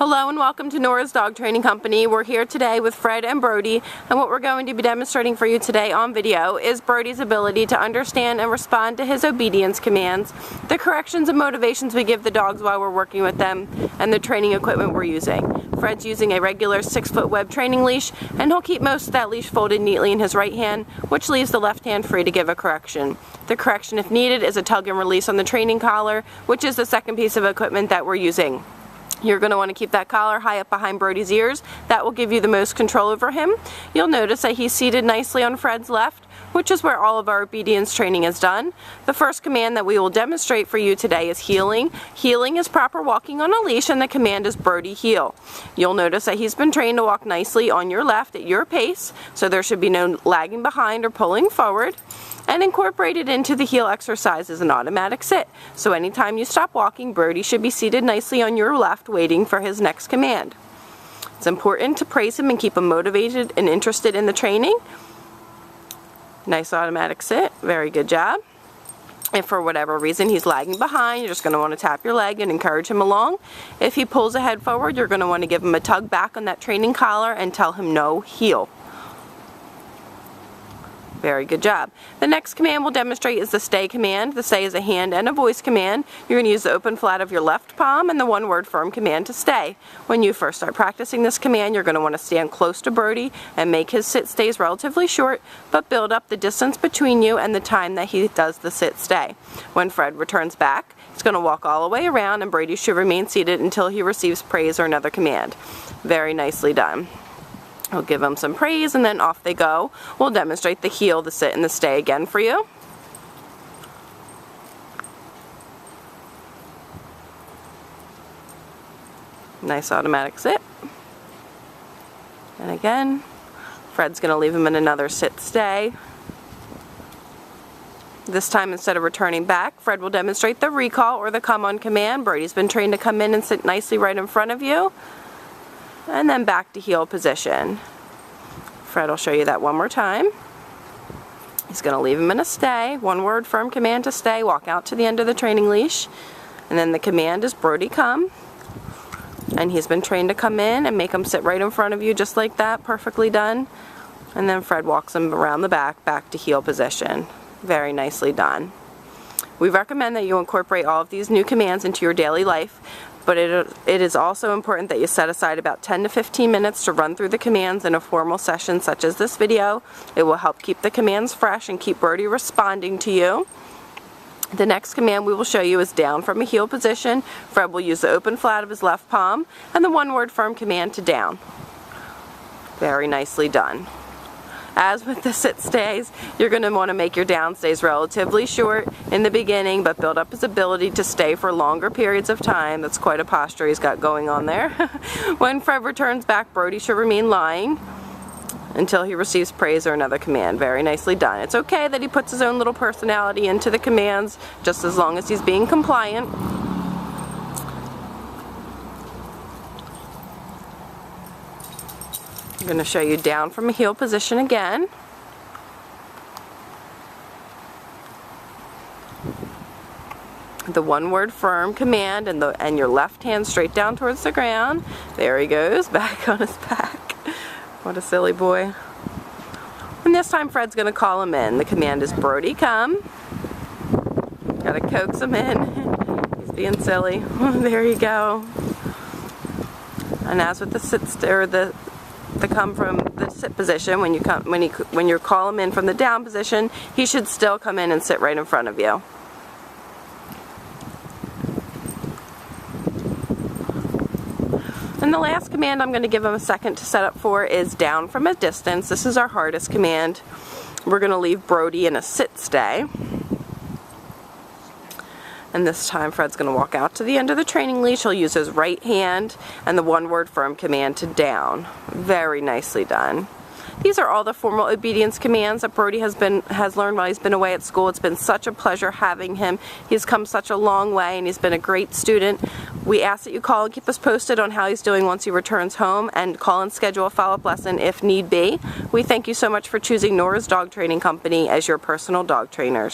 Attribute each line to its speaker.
Speaker 1: Hello and welcome to Nora's Dog Training Company. We're here today with Fred and Brody, and what we're going to be demonstrating for you today on video is Brody's ability to understand and respond to his obedience commands, the corrections and motivations we give the dogs while we're working with them, and the training equipment we're using. Fred's using a regular 6-foot web training leash, and he'll keep most of that leash folded neatly in his right hand, which leaves the left hand free to give a correction. The correction, if needed, is a tug and release on the training collar, which is the second piece of equipment that we're using. You're going to want to keep that collar high up behind Brody's ears. That will give you the most control over him. You'll notice that he's seated nicely on Fred's left, which is where all of our obedience training is done. The first command that we will demonstrate for you today is heeling. Heeling is proper walking on a leash, and the command is Brody heel. You'll notice that he's been trained to walk nicely on your left at your pace, so there should be no lagging behind or pulling forward. And incorporated into the heel exercise is an automatic sit. So anytime you stop walking, Brody should be seated nicely on your left waiting for his next command. It's important to praise him and keep him motivated and interested in the training. Nice automatic sit, very good job. If for whatever reason he's lagging behind, you're just going to want to tap your leg and encourage him along. If he pulls ahead forward, you're going to want to give him a tug back on that training collar and tell him no, heel. Very good job. The next command we'll demonstrate is the stay command. The stay is a hand and a voice command. You're going to use the open flat of your left palm and the one-word firm command to stay. When you first start practicing this command, you're going to want to stand close to Brody and make his sit stays relatively short, but build up the distance between you and the time that he does the sit stay. When Fred returns back, he's going to walk all the way around, and Brody should remain seated until he receives praise or another command. Very nicely done. We'll give them some praise and then off they go. We'll demonstrate the heel, the sit, and the stay again for you. Nice automatic sit. And again, Fred's going to leave him in another sit stay. This time, instead of returning back, Fred will demonstrate the recall or the come on command. Brody's been trained to come in and sit nicely right in front of you. And then back to heel position. Fred will show you that one more time. He's going to leave him in a stay. One word firm command to stay. Walk out to the end of the training leash. And then the command is Brody come. And he's been trained to come in and make him sit right in front of you just like that. Perfectly done. And then Fred walks him around the back to heel position. Very nicely done. We recommend that you incorporate all of these new commands into your daily life, but it is also important that you set aside about 10 to 15 minutes to run through the commands in a formal session such as this video. It will help keep the commands fresh and keep Brody responding to you. The next command we will show you is down from a heel position. Fred will use the open flat of his left palm and the one-word firm command to down. Very nicely done. As with the sit stays, you're going to want to make your down stays relatively short in the beginning, but build up his ability to stay for longer periods of time. That's quite a posture he's got going on there. When Fred returns back, Brody should remain lying until he receives praise or another command. Very nicely done. It's okay that he puts his own little personality into the commands, just as long as he's being compliant. I'm going to show you down from a heel position again. The one-word firm command and your left hand straight down towards the ground. There he goes, back on his back. What a silly boy. And this time Fred's going to call him in. The command is Brody come. Got to coax him in. He's being silly. There you go. And as with the sit or the come from the sit position, when you call him in from the down position, he should still come in and sit right in front of you. And the last command I'm going to give him a second to set up for is down from a distance. This is our hardest command. We're going to leave Brody in a sit stay. And this time Fred's going to walk out to the end of the training leash. He'll use his right hand and the one-word firm command to down. Very nicely done. These are all the formal obedience commands that Brody has learned while he's been away at school. It's been such a pleasure having him. He's come such a long way and he's been a great student. We ask that you call and keep us posted on how he's doing once he returns home, and call and schedule a follow-up lesson if need be. We thank you so much for choosing Nora's Dog Training Company as your personal dog trainers.